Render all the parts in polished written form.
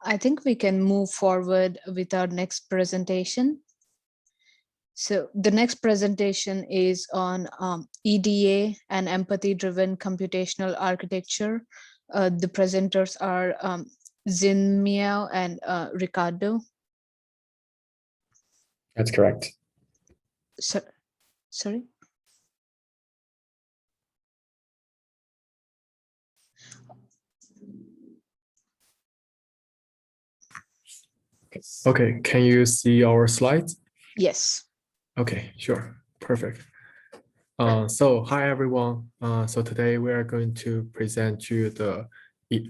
I think we can move forward with our next presentation. So the next presentation is on EDA and empathy-driven computational architecture. The presenters are Xinmiao and Riccardo. That's correct. Sorry? Okay, can you see our slides? Yes. Okay, sure, perfect. So hi everyone. So today we are going to present you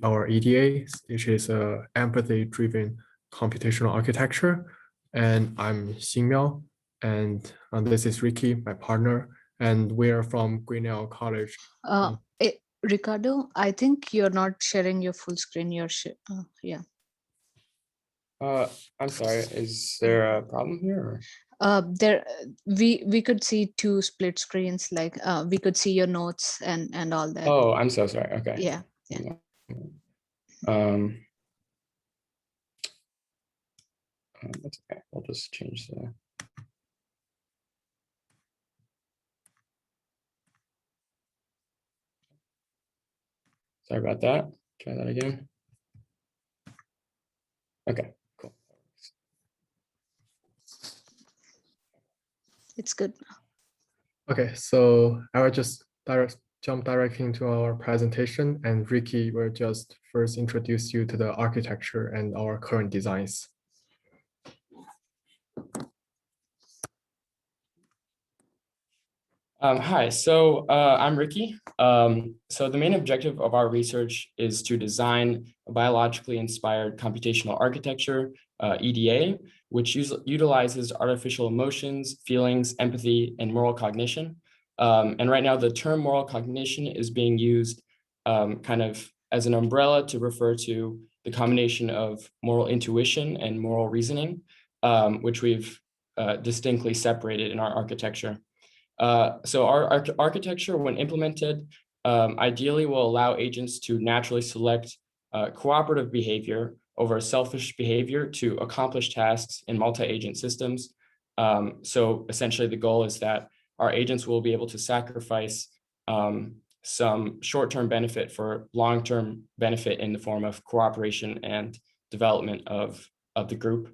our EDA, which is empathy-driven computational architecture. And I'm Xinmiao, and this is Ricky, my partner, and we are from Grinnell College. Riccardo, I think you're not sharing your full screen. Yeah. I'm sorry, is there a problem here? We could see two split screens, like we could see your notes and all that. Oh, I'm so sorry. Okay. Yeah. That's okay. We'll just change the. Sorry about that. Try that again. Okay, cool. It's good. Okay, so I will just jump directly into our presentation, and Ricky will just first introduce you to the architecture and our current designs. Hi, so I'm Ricky. So the main objective of our research is to design a biologically inspired computational architecture, EDA, which utilizes artificial emotions, feelings, empathy, and moral cognition. And right now the term moral cognition is being used kind of as an umbrella to refer to the combination of moral intuition and moral reasoning, which we've distinctly separated in our architecture. So our architecture, when implemented, ideally will allow agents to naturally select cooperative behavior over selfish behavior to accomplish tasks in multi-agent systems. So essentially the goal is that our agents will be able to sacrifice some short-term benefit for long-term benefit in the form of cooperation and development of the group.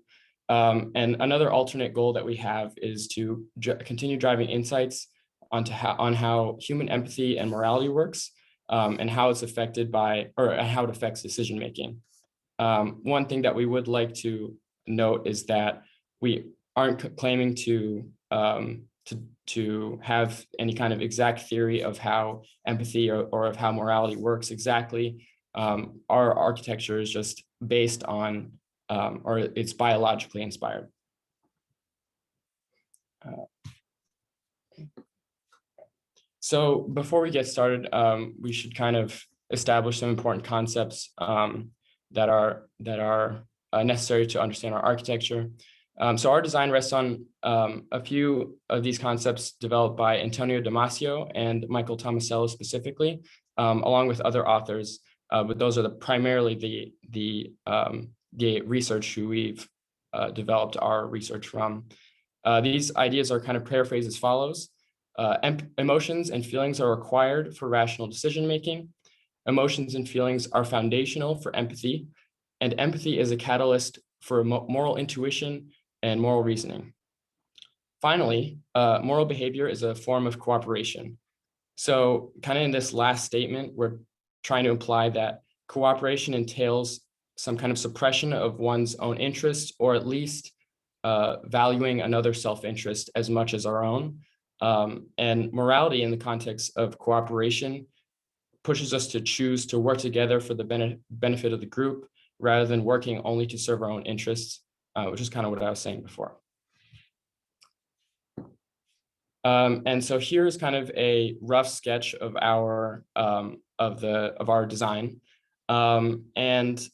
And another alternate goal that we have is to continue driving insights on how human empathy and morality works, and how it's affected by, or how it affects decision making. One thing that we would like to note is that we aren't claiming to have any kind of exact theory of how empathy or of how morality works exactly. Our architecture is just based on or it's biologically inspired. So before we get started, we should kind of establish some important concepts that are necessary to understand our architecture. So our design rests on a few of these concepts developed by Antonio Damasio and Michael Tomasello specifically, along with other authors, but those are primarily the research who we've developed our research from. These ideas are kind of paraphrased as follows. Emotions and feelings are required for rational decision-making. Emotions and feelings are foundational for empathy, and empathy is a catalyst for moral intuition and moral reasoning. Finally, moral behavior is a form of cooperation. So kind of in this last statement, we're trying to imply that cooperation entails some kind of suppression of one's own interests, or at least valuing another self-interest as much as our own. And morality in the context of cooperation pushes us to choose to work together for the benefit of the group rather than working only to serve our own interests, which is kind of what I was saying before. And so here's kind of a rough sketch of our design. And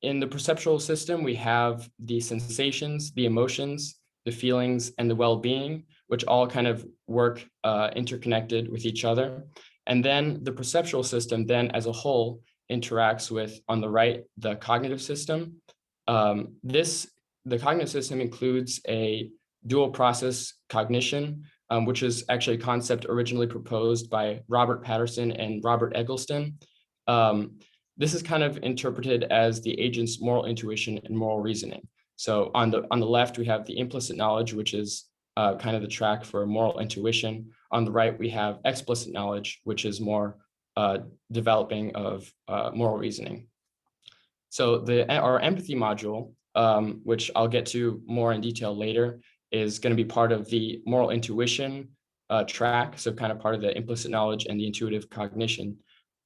in the perceptual system, we have the sensations, the emotions, the feelings, and the well-being, which all kind of work interconnected with each other. And then the perceptual system then as a whole interacts with, on the right, the cognitive system, The cognitive system includes a dual process cognition, which is actually a concept originally proposed by Robert Patterson and Robert Eggleston. This is kind of interpreted as the agent's moral intuition and moral reasoning. So on the left, we have the implicit knowledge, which is kind of the track for moral intuition. On the right, we have explicit knowledge, which is more developing of moral reasoning. So our empathy module, which I'll get to more in detail later, is going to be part of the moral intuition track, so kind of part of the implicit knowledge and the intuitive cognition.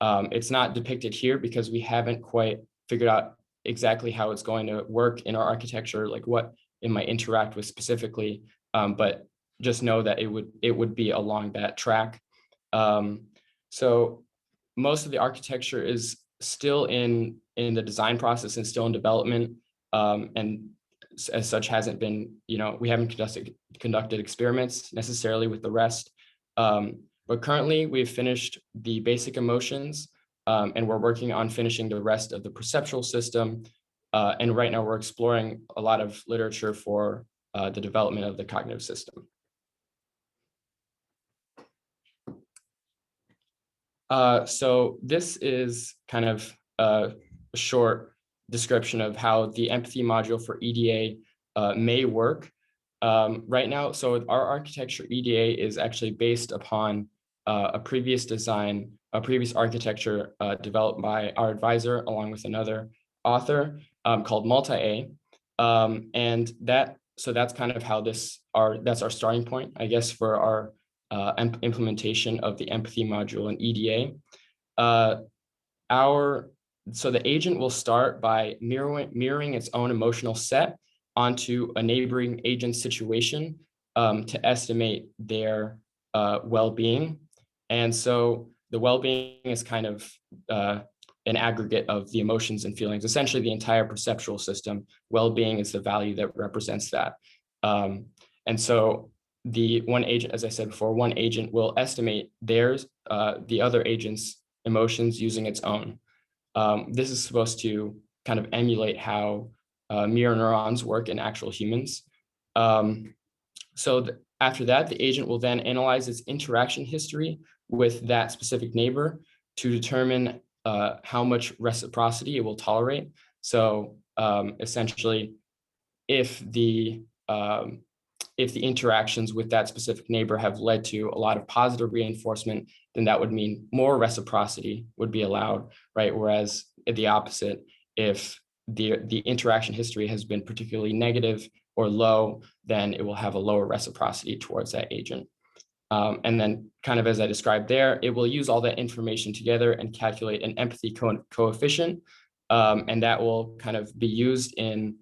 It's not depicted here because we haven't quite figured out exactly how it's going to work in our architecture, like what it might interact with specifically, but just know that it would be along that track. So most of the architecture is still in the design process and still in development, and as such hasn't been, we haven't conducted experiments necessarily with the rest. But currently we've finished the basic emotions, and we're working on finishing the rest of the perceptual system. And right now we're exploring a lot of literature for the development of the cognitive system. So this is kind of a short description of how the empathy module for EDA may work. Right now, so our architecture EDA is actually based upon a previous architecture developed by our advisor along with another author called Multi-A. And that's kind of how that's our starting point, I guess, for our implementation of the empathy module in EDA. So the agent will start by mirroring its own emotional set onto a neighboring agent's situation to estimate their well-being. And so the well-being is kind of an aggregate of the emotions and feelings, essentially the entire perceptual system. Well-being is the value that represents that. And so the one agent, as I said before, one agent will estimate the other agent's emotions using its own. This is supposed to kind of emulate how mirror neurons work in actual humans. After that, the agent will then analyze its interaction history with that specific neighbor to determine how much reciprocity it will tolerate. So essentially, if the interactions with that specific neighbor have led to a lot of positive reinforcement, then that would mean more reciprocity would be allowed, right? Whereas the opposite, if the interaction history has been particularly negative or low, then it will have a lower reciprocity towards that agent. And then kind of as I described there, it will use all that information together and calculate an empathy coefficient. And that will kind of be used in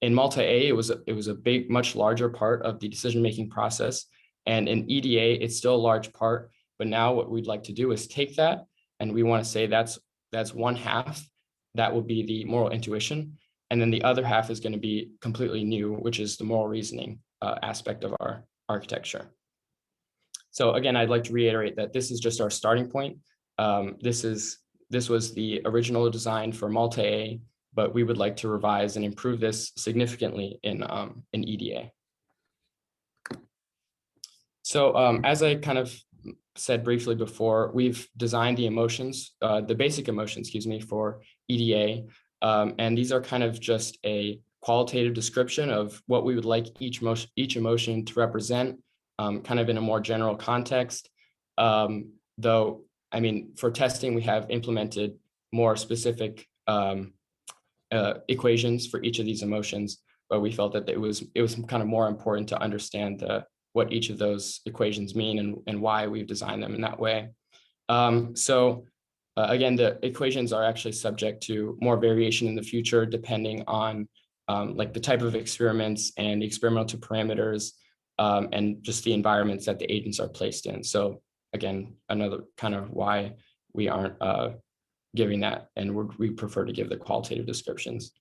Multi-A, it was a big, much larger part of the decision-making process. And in EDA, it's still a large part, but now what we'd like to do is take that, and we want to say that's one half, that will be the moral intuition. And then the other half is going to be completely new, which is the moral reasoning aspect of our architecture. So again, I'd like to reiterate that this is just our starting point. This was the original design for Multi-A, but we would like to revise and improve this significantly in EDA. So as I kind of said briefly before, we've designed the emotions, the basic emotions, for EDA. And these are kind of just a qualitative description of what we would like each emotion to represent, kind of in a more general context. Though, I mean, for testing, we have implemented more specific equations for each of these emotions, but we felt that it was kind of more important to understand what each of those equations mean and why we've designed them in that way. Again, the equations are actually subject to more variation in the future, depending on like the type of experiments and the experimental parameters and just the environments that the agents are placed in. So again, another kind of why we aren't giving that, and we prefer to give the qualitative descriptions.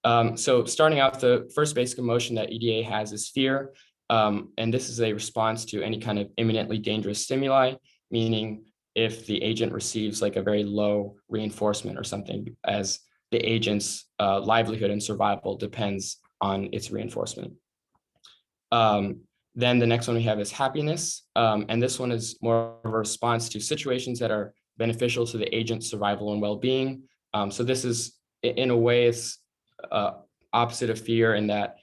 So starting off, the first basic emotion that EDA has is fear. And this is a response to any kind of imminently dangerous stimuli, meaning if the agent receives like a very low reinforcement or something, as the agent's livelihood and survival depends on its reinforcement. Then the next one we have is happiness. And this one is more of a response to situations that are beneficial to the agent's survival and well-being. So this is, in a way, it's opposite of fear in that,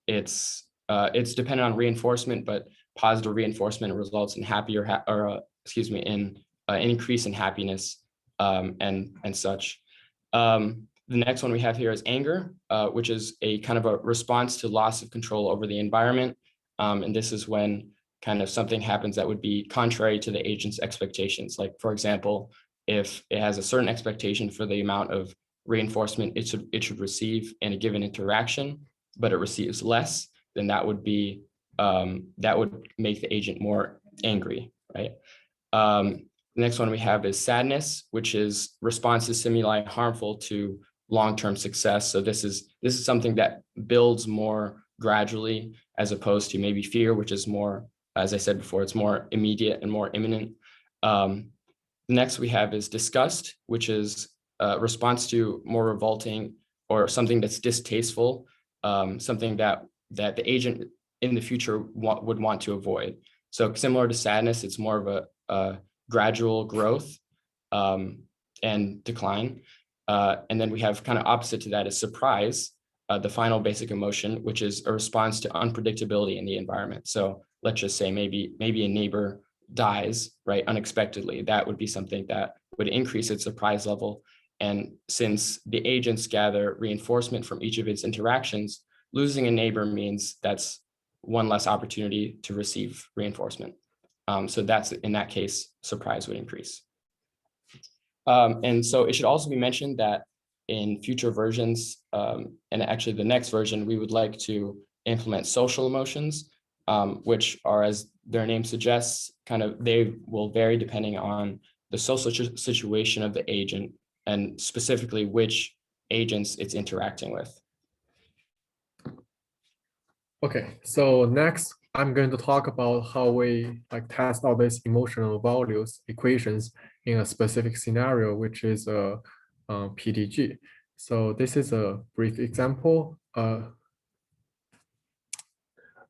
it's dependent on reinforcement, but positive reinforcement results in in an increase in happiness and such. The next one we have here is anger, which is a kind of a response to loss of control over the environment. And this is when kind of something happens that would be contrary to the agent's expectations. Like, for example, if it has a certain expectation for the amount of reinforcement it should receive in a given interaction, but it receives less, then that would make the agent more angry, right? The next one we have is sadness, which is response to stimuli harmful to long-term success. So this is something that builds more gradually, as opposed to maybe fear, which is more, as I said before, it's more immediate and more imminent. Next we have is disgust, which is a response to more revolting or something that's distasteful, something that the agent in the future would want to avoid. So similar to sadness, it's more of a gradual growth and decline. And then we have kind of opposite to that is surprise, the final basic emotion, which is a response to unpredictability in the environment. So let's just say maybe a neighbor dies, right, unexpectedly. That would be something that would increase its surprise level. And since the agents gather reinforcement from each of its interactions, losing a neighbor means that's one less opportunity to receive reinforcement. So that's, in that case, surprise would increase. And so it should also be mentioned that in future versions, and actually the next version, we would like to implement social emotions, which are, as their name suggests, they will vary depending on the social situation of the agent and specifically which agents it's interacting with. Okay, so next I'm going to talk about how we test out these emotional values equations in a specific scenario, which is a PDG. So this is a brief example.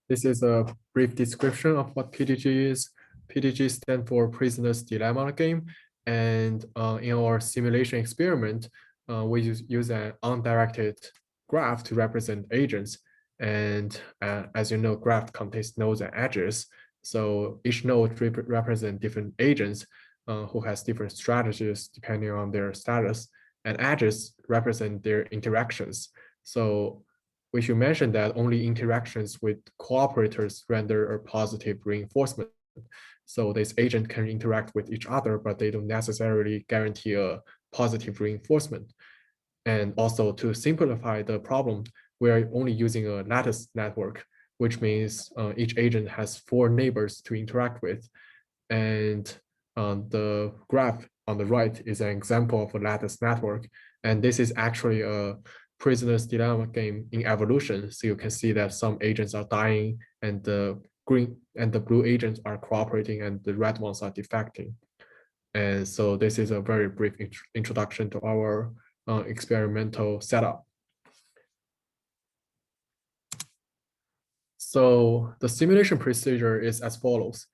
This is a brief description of what PDG is. PDG stands for Prisoner's Dilemma game. And in our simulation experiment, we use an undirected graph to represent agents. And as you know, graph contains nodes and edges. So each node represents different agents who has different strategies depending on their status. And edges represent their interactions. So we should mention that only interactions with cooperators render a positive reinforcement. So this agent can interact with each other, but they don't necessarily guarantee a positive reinforcement. And also, to simplify the problem, we're only using a lattice network, which means each agent has 4 neighbors to interact with. And the graph on the right is an example of a lattice network. And this is actually a Prisoner's Dilemma game in evolution. So you can see that some agents are dying and the green and the blue agents are cooperating and the red ones are defecting. And so this is a very brief introduction to our experimental setup. So the simulation procedure is as follows.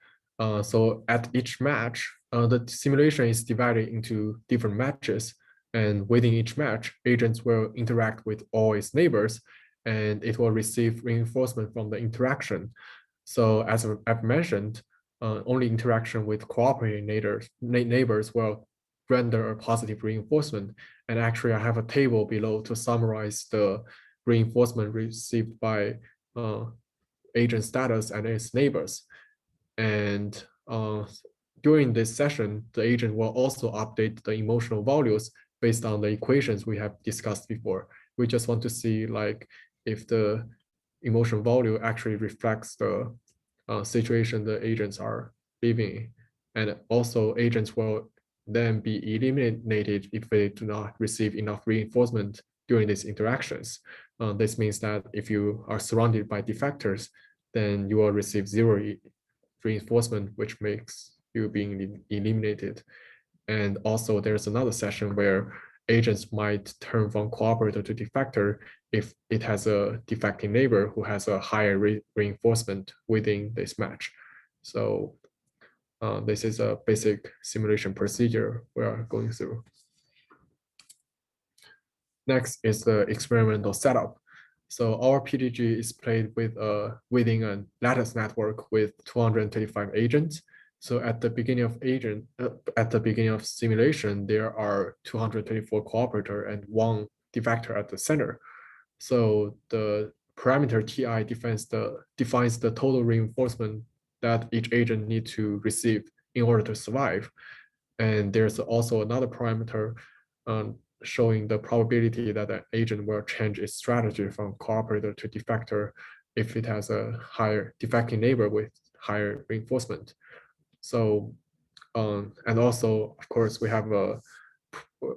So at each match, the simulation is divided into different matches. And within each match, agents will interact with all its neighbors, and it will receive reinforcement from the interaction. So as I've mentioned, only interaction with cooperating neighbors will render a positive reinforcement. And actually, I have a table below to summarize the reinforcement received by agent status and its neighbors. And during this session, the agent will also update the emotional values based on the equations we have discussed before. We just want to see if the emotional value actually reflects the situation the agents are living in. And also agents will then be eliminated if they do not receive enough reinforcement during these interactions. This means that if you are surrounded by defectors, then you will receive 0 reinforcement, which makes you being eliminated. And also there's another session where agents might turn from cooperator to defector if it has a defecting neighbor who has a higher reinforcement within this match. So this is a basic simulation procedure we are going through. Next is the experimental setup. So our PDG is played with within a lattice network with 225 agents. So at the beginning of simulation, there are 224 cooperator and 1 defector at the center. So the parameter TI defines the total reinforcement that each agent needs to receive in order to survive. And there's also another parameter showing the probability that an agent will change its strategy from cooperator to defector if it has a higher defecting neighbor with higher reinforcement. So, and also, of course, we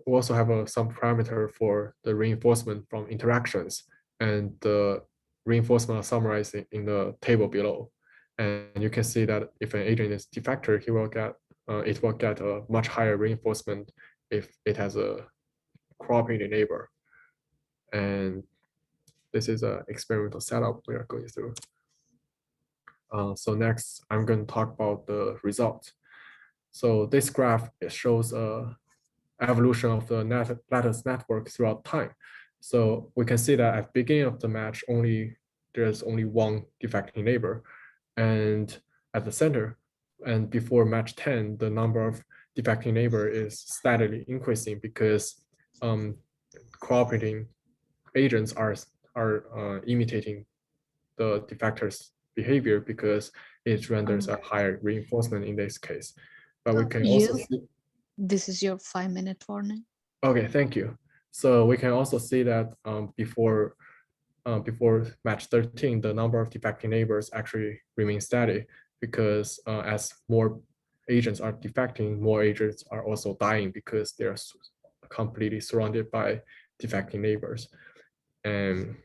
also have some parameter for the reinforcement from interactions, and the reinforcement are summarized in the table below. And you can see that if an agent is defector, it will get a much higher reinforcement if it has a cooperating neighbor. And this is an experimental setup we are going through. So next, I'm going to talk about the results. So this graph, it shows evolution of the lattice network throughout time. So we can see that at the beginning of the match, there's only 1 defecting neighbor. And at the center, and before match 10, the number of defecting neighbor is steadily increasing because cooperating agents are imitating the defector's behavior because it renders a higher reinforcement in this case. But we can also see. This is your 5-minute warning. Okay, thank you. So we can also see that before match 13, the number of defecting neighbors actually remains steady because as more agents are defecting, more agents are also dying because they are completely surrounded by defecting neighbors. And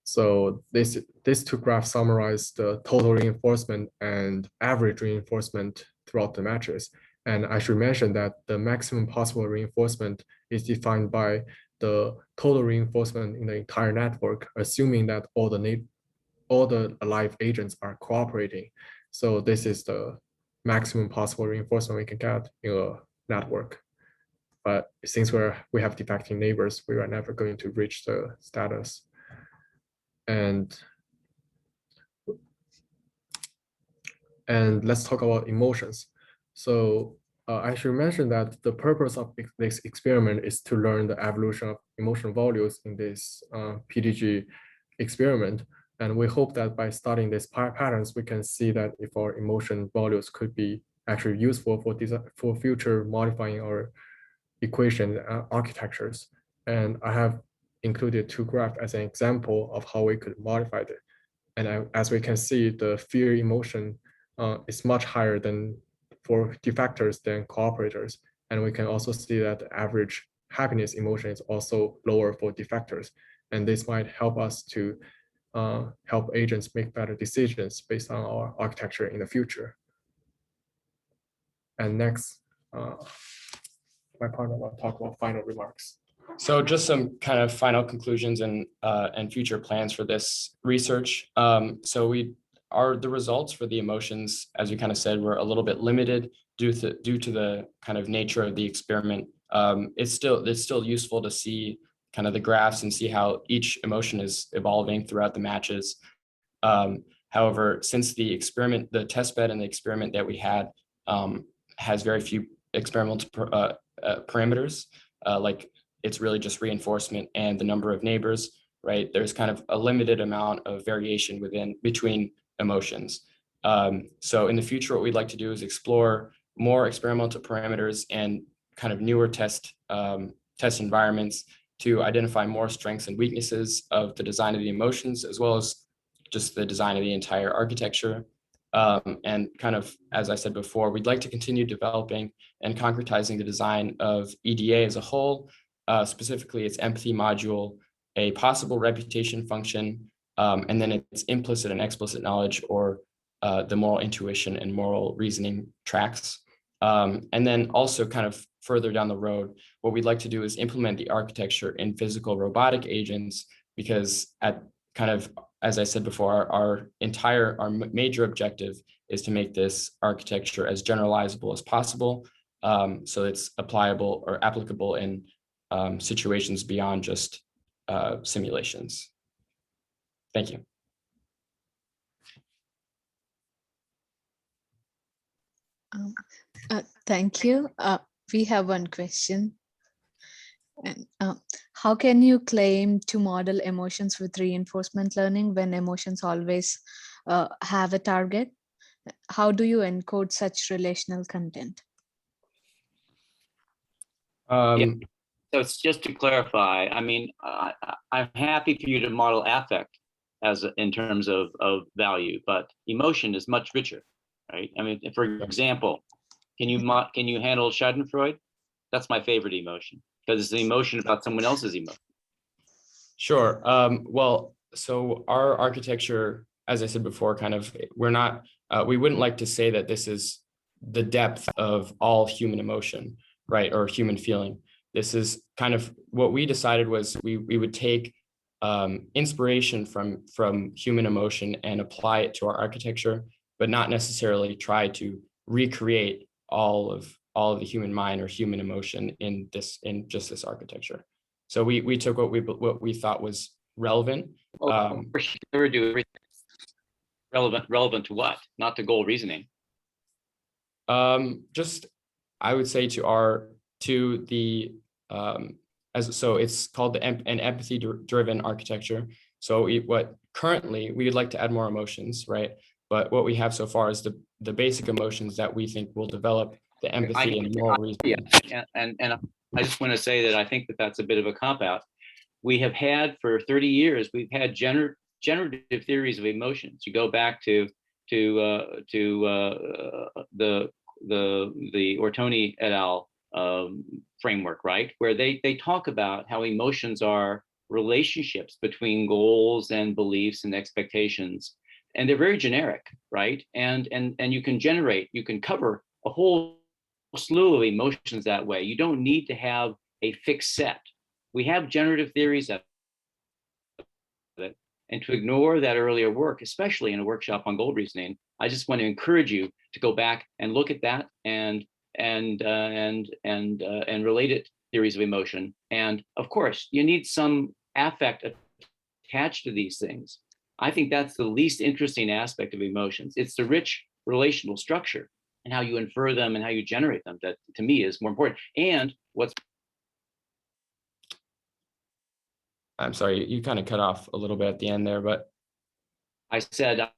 so these 2 graphs summarize the total reinforcement and average reinforcement throughout the matches. And I should mention that the maximum possible reinforcement is defined by the total reinforcement in the entire network, assuming that all the alive agents are cooperating. So this is the maximum possible reinforcement we can get in a network. But since we have defecting neighbors, we are never going to reach the status. And let's talk about emotions. So I should mention that the purpose of this experiment is to learn the evolution of emotional values in this PDG experiment. And we hope that by studying these patterns, we can see that if our emotion values could be actually useful for future modifying our equation architectures. And I have included 2 graphs as an example of how we could modify it. And as we can see, the fear emotion is much higher than for defectors than cooperators. And we can also see that the average happiness emotion is also lower for defectors. And this might help us to help agents make better decisions based on our architecture in the future. And next, my partner will talk about final remarks. So just some kind of final conclusions and future plans for this research. So the results for the emotions, as you kind of said, were a little bit limited due to the kind of nature of the experiment. It's still useful to see kind of the graphs and see how each emotion is evolving throughout the matches. However, since the test bed and the experiment that we had has very few experimental parameters, like it's really just reinforcement and the number of neighbors, right? There's kind of a limited amount of variation between emotions. So in the future, what we'd like to do is explore more experimental parameters and kind of newer test environments to identify more strengths and weaknesses of the design of the emotions, as well as just the design of the entire architecture. And kind of, as I said before, we'd like to continue developing and concretizing the design of EDA as a whole, specifically its empathy module, a possible reputation function, and then its implicit and explicit knowledge, or the moral intuition and moral reasoning tracks. And then also kind of further down the road, what we'd like to do is implement the architecture in physical robotic agents, because at kind of, as I said before, our major objective is to make this architecture as generalizable as possible, so it's applicable in situations beyond just simulations. Thank you. Thank you. We have one question. And, how can you claim to model emotions with reinforcement learning when emotions always have a target? How do you encode such relational content? So it's just to clarify, I mean, I'm happy for you to model affect in terms of value, but emotion is much richer, right? I mean, for example, can you handle Schadenfreude? That's my favorite emotion, because it's an emotion about someone else's emotion. Sure. Well, so our architecture, as I said before, kind of, we wouldn't like to say that this is the depth of all human emotion, right, or human feeling. This is kind of what we decided was we would take inspiration from human emotion and apply it to our architecture, but not necessarily try to recreate all of the human mind or human emotion in just this architecture. So we took what we thought was relevant. Of course, you never do everything relevant to what? Not to goal reasoning. Just, I would say so it's called an empathy-driven architecture. So currently we would like to add more emotions, right? But what we have so far is the basic emotions that we think will develop the empathy and moral reasoning. Yeah, and I just want to say that I think that that's a bit of a cop-out. We have had for 30 years, we've had generative theories of emotions. You go back to the Ortoni et al. Framework, right? Where they talk about how emotions are relationships between goals and beliefs and expectations. And they're very generic, right? And you can cover a whole slew of emotions that way. You don't need to have a fixed set. We have generative theories of it. And to ignore that earlier work, especially in a workshop on goal reasoning, I just want to encourage you to go back and look at that and related theories of emotion. And of course, you need some affect attached to these things. I think that's the least interesting aspect of emotions. It's the rich relational structure and how you infer them and how you generate them that, to me, is more important. And I'm sorry, you kind of cut off a little bit at the end there, but I said,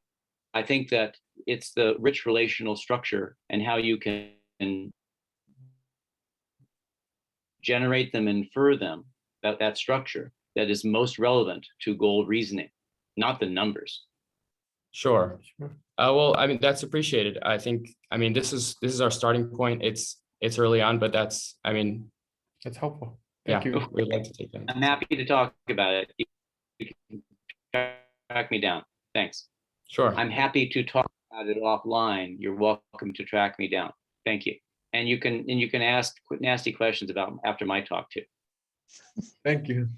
I think that it's the rich relational structure and how you can generate them, infer them, that structure that is most relevant to goal reasoning, not the numbers. Sure. Well, I mean, that's appreciated. I think, I mean, this is our starting point. It's early on, but that's helpful. Thank you. We'd like to take that. I'm happy to talk about it. You can track me down. Thanks. Sure. I'm happy to talk about it offline. You're welcome to track me down. Thank you. And you can ask nasty questions about after my talk too. Thank you.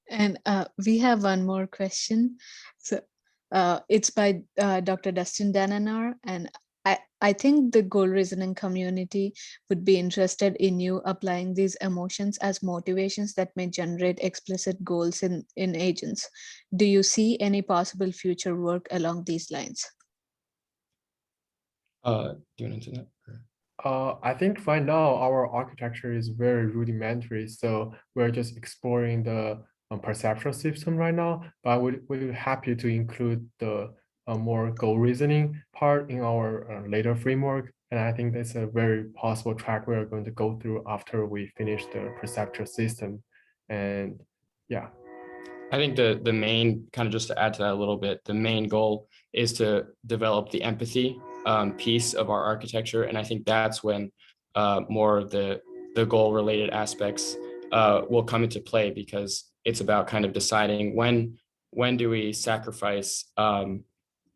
And we have one more question. So it's by Dr. Dustin Dananar, and I think the goal reasoning community would be interested in you applying these emotions as motivations that may generate explicit goals in agents. Do you see any possible future work along these lines? Do you want to answer that? I think right now our architecture is very rudimentary, so we're just exploring the perceptual system right now. But we're happy to include the more goal reasoning part in our later framework, and I think that's a very possible track we're going to go through after we finish the perceptual system. And yeah, I think the main, kind of just to add to that a little bit, the main goal is to develop the empathy piece of our architecture. And I think that's when more of the goal related aspects will come into play, because it's about kind of deciding when do we sacrifice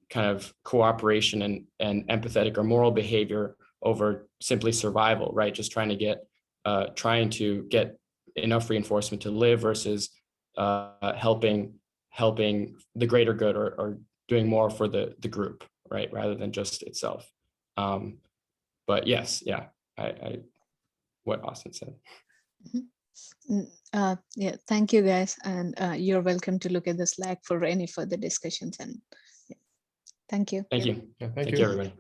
kind of cooperation and empathetic or moral behavior over simply survival, right? Just trying to get enough reinforcement to live versus helping the greater good, or doing more for the group, right, rather than just itself. But yes, yeah, I what Austin said. Yeah, thank you guys, and you're welcome to look at the Slack for any further discussions. And yeah, thank you. Thank you. Yeah, Thank you, everybody.